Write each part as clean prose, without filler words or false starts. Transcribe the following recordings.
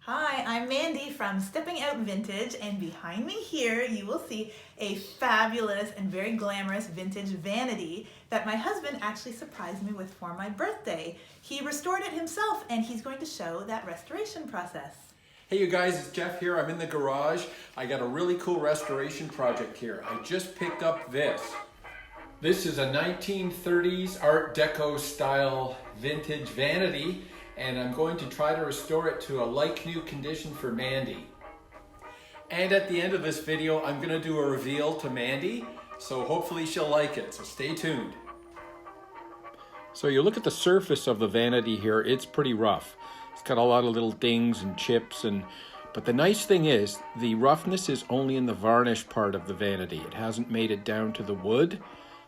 Hi, I'm Mandy from Stepping Out Vintage, and behind me here you will see a fabulous and very glamorous vintage vanity that my husband actually surprised me with for my birthday. He restored it himself and he's going to show that restoration process. Hey you guys, it's Jeff here. I'm in the garage. I got a really cool restoration project here. I just picked up this. This is a 1930s Art Deco style vintage vanity, and I'm going to try to restore it to a like-new condition for Mandy. And at the end of this video, I'm going to do a reveal to Mandy, so hopefully she'll like it, so stay tuned. So you look at the surface of the vanity here, it's pretty rough. It's got a lot of little dings and chips, but the nice thing is the roughness is only in the varnish part of the vanity. It hasn't made it down to the wood.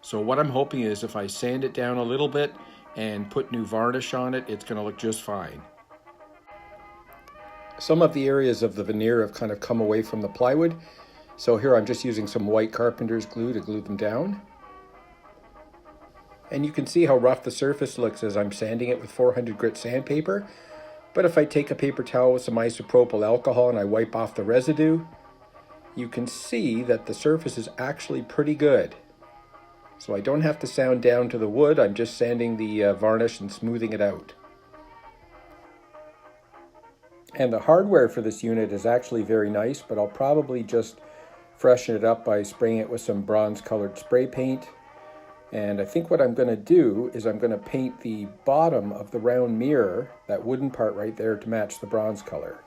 So what I'm hoping is if I sand it down a little bit and put new varnish on it, it's going to look just fine. Some of the areas of the veneer have kind of come away from the plywood. So here I'm just using some white carpenter's glue to glue them down. And you can see how rough the surface looks as I'm sanding it with 400 grit sandpaper. But if I take a paper towel with some isopropyl alcohol and I wipe off the residue, you can see that the surface is actually pretty good. So I don't have to sand down to the wood, I'm just sanding the varnish and smoothing it out. And the hardware for this unit is actually very nice, but I'll probably just freshen it up by spraying it with some bronze colored spray paint. And I think what I'm going to do is I'm going to paint the bottom of the round mirror, that wooden part right there, to match the bronze color.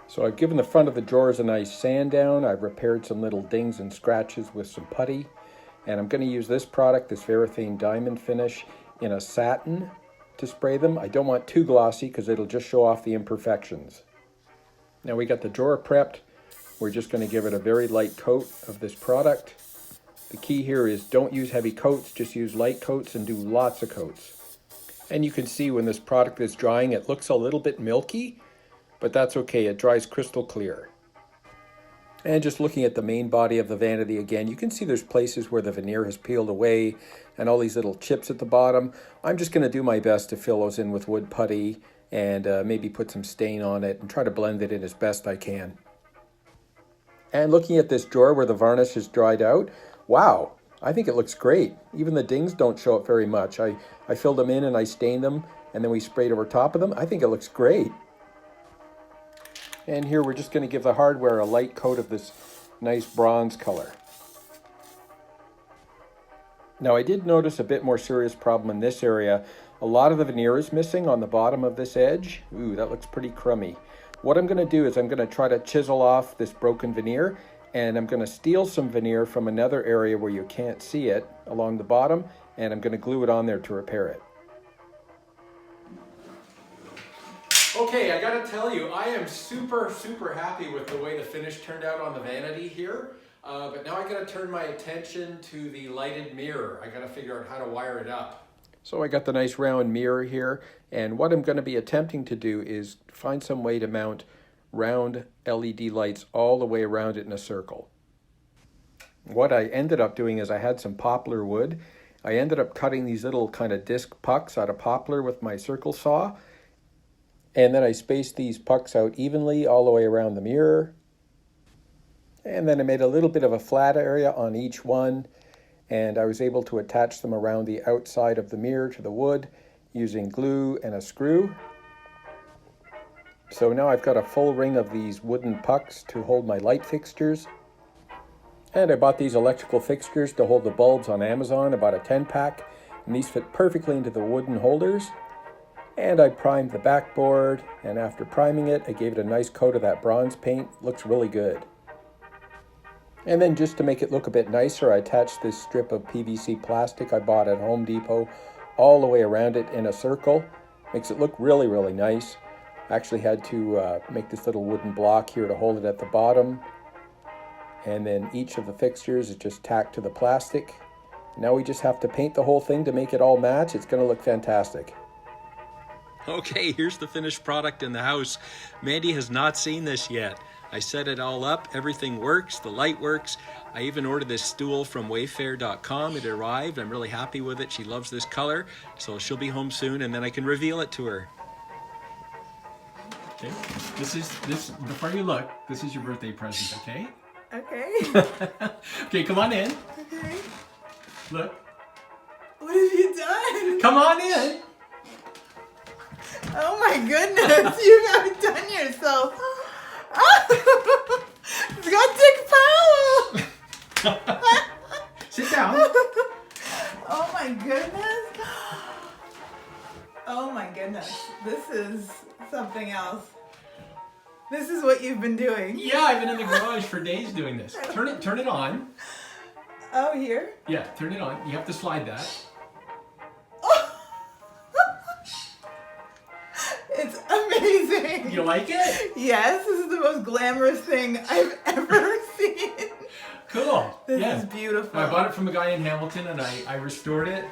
So I've given the front of the drawers a nice sand down. I've repaired some little dings and scratches with some putty. And I'm going to use this product, this Varathane Diamond Finish, in a satin to spray them. I don't want too glossy because it'll just show off the imperfections. Now we got the drawer prepped. We're just going to give it a very light coat of this product. The key here is don't use heavy coats, just use light coats and do lots of coats. And you can see when this product is drying, it looks a little bit milky, but that's okay, it dries crystal clear. And just looking at the main body of the vanity again, you can see there's places where the veneer has peeled away and all these little chips at the bottom. I'm just going to do my best to fill those in with wood putty and maybe put some stain on it and try to blend it in as best I can. And looking at this drawer where the varnish has dried out, wow, I think it looks great. Even the dings don't show up very much. I filled them in and I stained them and then we sprayed over top of them. I think it looks great. And here we're just going to give the hardware a light coat of this nice bronze color. Now I did notice a bit more serious problem in this area. A lot of the veneer is missing on the bottom of this edge. Ooh, that looks pretty crummy. What I'm going to do is I'm going to try to chisel off this broken veneer, and I'm going to steal some veneer from another area where you can't see it along the bottom, and I'm going to glue it on there to repair it. Okay, I gotta tell you, I am super happy with the way the finish turned out on the vanity here. But now I gotta turn my attention to the lighted mirror. I gotta figure out how to wire it up. So I got the nice round mirror here, and what I'm gonna be attempting to do is find some way to mount round LED lights all the way around it in a circle. What I ended up doing is I had some poplar wood. I ended up cutting these little kind of disc pucks out of poplar with my circle saw. And then I spaced these pucks out evenly all the way around the mirror. And then I made a little bit of a flat area on each one. And I was able to attach them around the outside of the mirror to the wood using glue and a screw. So now I've got a full ring of these wooden pucks to hold my light fixtures. And I bought these electrical fixtures to hold the bulbs on Amazon, about a 10-pack. And these fit perfectly into the wooden holders. And I primed the backboard, and after priming it, I gave it a nice coat of that bronze paint. Looks really good. And then just to make it look a bit nicer, I attached this strip of PVC plastic I bought at Home Depot all the way around it in a circle. Makes it look really nice. I actually had to make this little wooden block here to hold it at the bottom. And then each of the fixtures is just tacked to the plastic. Now we just have to paint the whole thing to make it all match. It's going to look fantastic. Okay, here's the finished product in the house. Mandy has not seen this yet. I set it all up, everything works, the light works. I even ordered this stool from wayfair.com. It arrived, I'm really happy with it. She loves this color, so she'll be home soon and then I can reveal it to her. Okay. This before you look, this is your birthday present, okay? Okay. Okay, come on in. Okay. Look. What have you done? Come on in. Oh my goodness, you have done yourself. It's got Dick Powell. Sit down. Oh my goodness. Oh my goodness. This is something else. This is what you've been doing. Yeah, I've been in the garage for days doing this. Turn it on. Oh, here? Yeah, turn it on. You have to slide that. It's amazing. You like it? Yes, this is the most glamorous thing I've ever seen. Cool. This Yeah. is beautiful. I bought it from a guy in Hamilton and I restored it.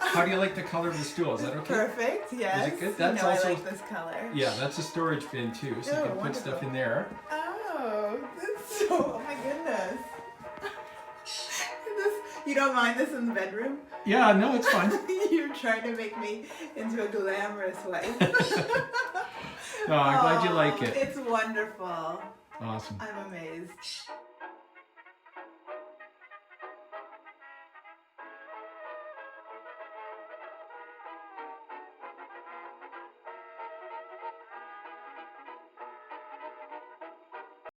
How do you like the color of the stool? Is that okay? Perfect, yes. Is it good? You That's know also, I like this color. yeah, that's a storage bin too, so you Oh, can put wonderful. stuff in there. Oh, that's so, oh my goodness. You don't mind this in the bedroom? Yeah, no, it's fine. You're trying to make me into a glamorous wife. No, I'm glad you like it. It's wonderful. Awesome. I'm amazed.